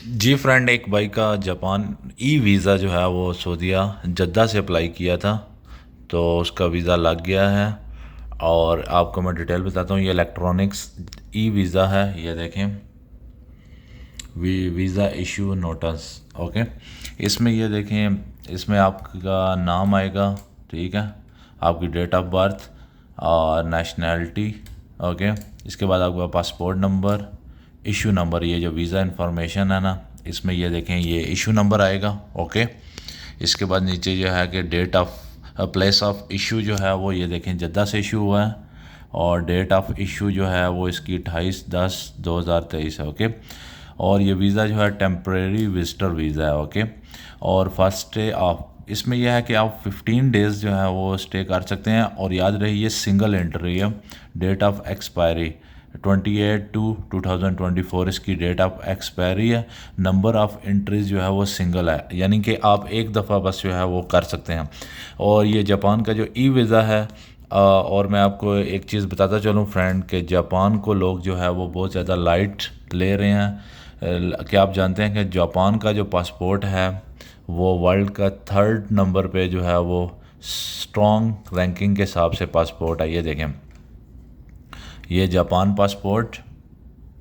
जी friend, एक भाई का जापान ई वीज़ा जो है वो सऊदीया जद्दा से अप्लाई किया था, तो उसका वीज़ा लग गया है। और आपको मैं डिटेल बताता हूँ। ये इलेक्ट्रॉनिक्स ई वीज़ा है, ये देखें, वीज़ा इशू नोटिस। ओके, इसमें ये देखें, इसमें आपका नाम आएगा, ठीक है, आपकी डेट ऑफ बर्थ और नेशनैलिटी। ओके, इसके बाद आपका पासपोर्ट नंबर, इशू नंबर, ये जो वीज़ा इंफॉर्मेशन है ना, इसमें ये देखें, ये इशू नंबर आएगा। ओके, इसके बाद नीचे जो है कि date of place of issue जो है वो ये देखें जद्दा से इशू हुआ है, और डेट ऑफ इशू जो है वो इसकी 28/10/2023 है। ओके, और ये वीज़ा जो है टेम्प्रेरी विजिटर वीज़ा है। ओके, और फर्स्ट स्टे ऑफ, इसमें यह है कि आप 15 डेज़ जो है वो स्टे कर सकते हैं। और याद रही, ये सिंगल एंट्री है। डेट ऑफ एक्सपायरी 28/2/2024 इसकी डेट ऑफ एक्सपायरी है। नंबर ऑफ़ एंट्रीज जो है वो सिंगल है, यानी कि आप एक दफ़ा बस जो है वो कर सकते हैं। और ये जापान का जो ई वीज़ा है, और मैं आपको एक चीज़ बताता चलूँ फ्रेंड, कि जापान को लोग जो है वो बहुत ज़्यादा लाइट ले रहे हैं। क्या आप जानते हैं कि जापान का जो पासपोर्ट है वो वर्ल्ड का 3rd नंबर पे जो है वो स्ट्रॉन्ग रैंकिंग के हिसाब से पासपोर्ट है। ये देखें, ये जापान पासपोर्ट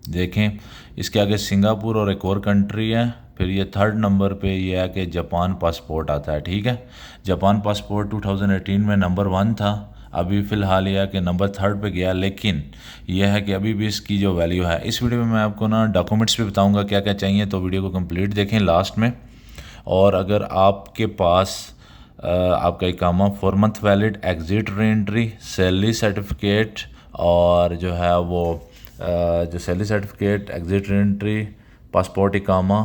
देखें, इसके आगे सिंगापुर और एक और कंट्री है, फिर ये 3rd नंबर पे ये है कि जापान पासपोर्ट आता है। ठीक है, जापान पासपोर्ट 2018 में नंबर 1 था, अभी फ़िलहाल यह है कि नंबर 3rd पे गया, लेकिन यह है कि अभी भी इसकी जो वैल्यू है। इस वीडियो में मैं आपको ना डॉक्यूमेंट्स भी बताऊंगा क्या क्या चाहिए, तो वीडियो को कंप्लीट देखें लास्ट में। और अगर आपके पास आपका इकामा 4 month valid, exit re entry, salary certificate, और जो है वो जो salary certificate, exit entry, passport, इकामा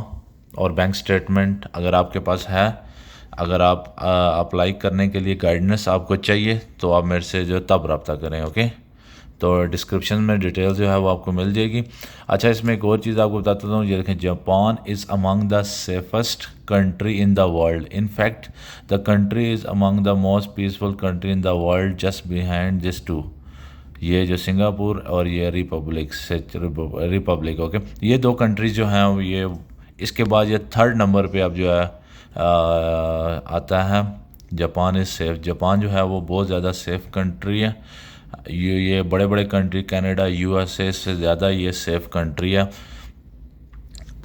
और बैंक स्टेटमेंट अगर आपके पास है, अगर आप अप्लाई करने के लिए गाइडेंस आपको चाहिए तो आप मेरे से जो तब रब्ता करें। ओके, तो डिस्क्रिप्शन में डिटेल जो है वो आपको मिल जाएगी। अच्छा, इसमें एक और चीज़ आपको बताता हूँ, ये देखें, Japan is among the safest country in the world. In fact the country is among the most peaceful country in the world, just behind this two. ये जो सिंगापुर और ये रिपब्लिक। ओके, ये दो कंट्रीज जो हैं ये, इसके बाद ये 3rd नंबर पे अब जो है आता है जापान इज़ सेफ़। जापान जो है वो बहुत ज़्यादा सेफ़ कंट्री है। ये बड़े बड़े कंट्री कनाडा, यूएसए से ज़्यादा ये सेफ़ कंट्री है।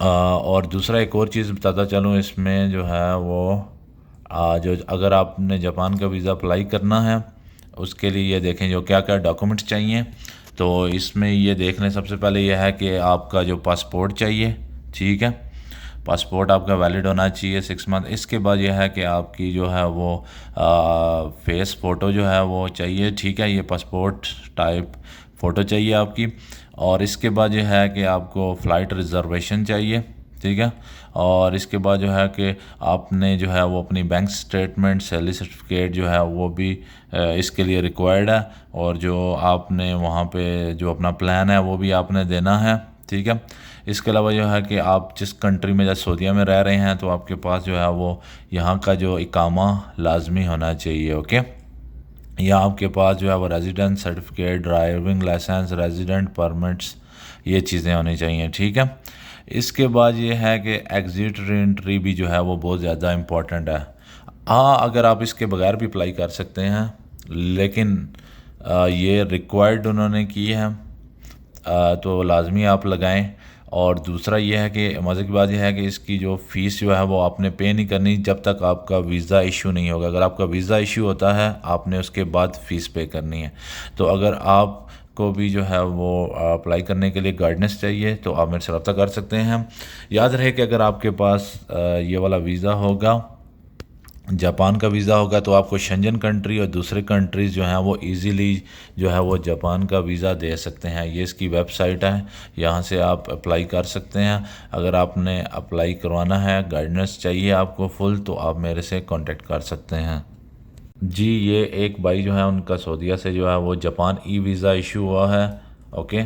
और दूसरा एक और चीज़ बताता चलूँ, इसमें जो है वो जो अगर आपने जापान का वीज़ा अप्लाई करना है उसके लिए ये देखें जो क्या क्या डॉक्यूमेंट्स चाहिए। तो इसमें ये देख लें, सबसे पहले यह है कि आपका जो पासपोर्ट चाहिए, ठीक है, पासपोर्ट आपका वैलिड होना चाहिए 6 मंथ। इसके बाद यह है कि आपकी जो है वो फेस फ़ोटो जो है वो चाहिए, ठीक है, ये पासपोर्ट टाइप फ़ोटो चाहिए आपकी। और इसके बाद यह है कि आपको फ़्लाइट रिज़र्वेशन चाहिए, ठीक है। और इसके बाद जो है कि आपने जो है वो अपनी बैंक स्टेटमेंट, सैलरी सर्टिफिकेट जो है वो भी इसके लिए रिक्वायर्ड है। और जो आपने वहाँ पे जो अपना प्लान है वो भी आपने देना है, ठीक है। इसके अलावा जो है कि आप जिस कंट्री में, जैसे सऊदीया में रह रहे हैं, तो आपके पास जो है वो यहाँ का जो इकामा लाजमी होना चाहिए। ओके, या आपके पास जो है वो resident certificate, driving licence, resident permits, ये चीज़ें होनी चाहिए, ठीक है। इसके बाद ये है कि एग्ज़िट री एंट्री भी जो है वो बहुत ज़्यादा इम्पोर्टेंट है। हाँ, अगर आप इसके बगैर भी अप्लाई कर सकते हैं, लेकिन ये रिक्वायर्ड उन्होंने की है, तो लाजमी आप लगाएं। और दूसरा ये है कि मज़े की बात यह है कि इसकी जो फ़ीस जो है वो आपने पे नहीं करनी जब तक आपका वीज़ा इशू नहीं होगा। अगर आपका वीज़ा इशू होता है, आपने उसके बाद फ़ीस पे करनी है। तो अगर आप को भी जो है वो अप्लाई करने के लिए गाइडेंस चाहिए तो आप मेरे से रब्ता कर सकते हैं। याद रहे कि अगर आपके पास ये वाला वीज़ा होगा, जापान का वीज़ा होगा, तो आपको शेंजन कंट्री और दूसरे कंट्रीज़ जो हैं वो इजीली जो है वो जापान का वीज़ा दे सकते हैं। ये इसकी वेबसाइट है, यहाँ से आप अप्लाई कर सकते हैं। अगर आपने अप्लाई करवाना है, गाइडेंस चाहिए आपको फुल, तो आप मेरे से कांटेक्ट कर सकते हैं। जी, ये एक भाई जो है उनका सऊदीया से जो है वो जापान ई वीज़ा इशू हुआ है। ओके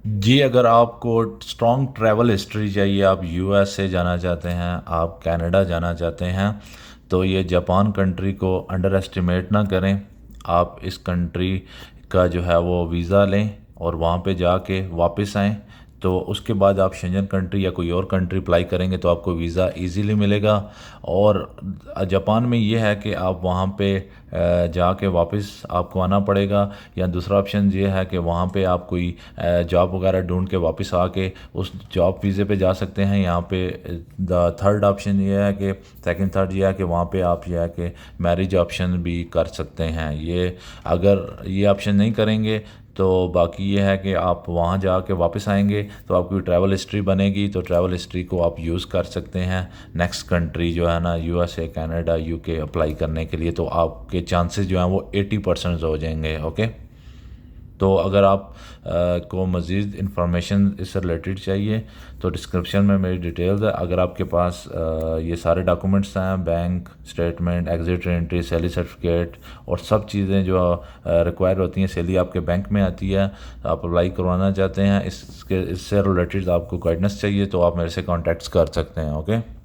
जी, अगर आपको स्ट्रॉन्ग ट्रैवल हिस्ट्री चाहिए, आप यूएसए जाना चाहते हैं, आप कनाडा जाना चाहते हैं, तो ये जापान कंट्री को अंडर एस्टिमेट ना करें। आप इस कंट्री का जो है वो वीज़ा लें और वहाँ पे जाके वापस आएँ, तो उसके बाद आप शेंजन कंट्री या कोई और कंट्री अप्लाई करेंगे तो आपको वीज़ा इजीली मिलेगा। और जापान में ये है कि आप वहाँ पे जाके वापस आपको आना पड़ेगा, या दूसरा ऑप्शन ये है कि वहाँ पे आप कोई जॉब वगैरह ढूंढ के वापस आके उस जॉब वीज़े पे जा सकते हैं। यहाँ पे द थर्ड ऑप्शन ये है कि थर्ड ये है कि वहाँ पे आप ये है कि मैरिज ऑप्शन भी कर सकते हैं। ये अगर ये ऑप्शन नहीं करेंगे तो बाकी ये है कि आप वहाँ जाके वापस आएंगे तो आपकी ट्रैवल हिस्ट्री बनेगी, तो ट्रैवल हिस्ट्री को आप यूज़ कर सकते हैं नेक्स्ट कंट्री जो है ना, यूएसए, कनाडा, यूके अप्लाई करने के लिए। तो आपके चांसेस जो हैं वो 80% हो जाएंगे। ओके, तो अगर आप को मज़ीद इंफॉर्मेशन इससे रिलेटेड चाहिए तो डिस्क्रिप्शन में मेरी डिटेल्स है। अगर आपके पास ये सारे डॉक्यूमेंट्स हैं, bank statement, exit entry, salary certificate और सब चीज़ें जो रिक्वायर होती हैं, सैलरी आपके बैंक में आती है, आप अप्लाई करवाना चाहते हैं, इससे रिलेटेड आपको गाइडेंस चाहिए तो आप मेरे से कॉन्टैक्ट कर सकते हैं। ओके।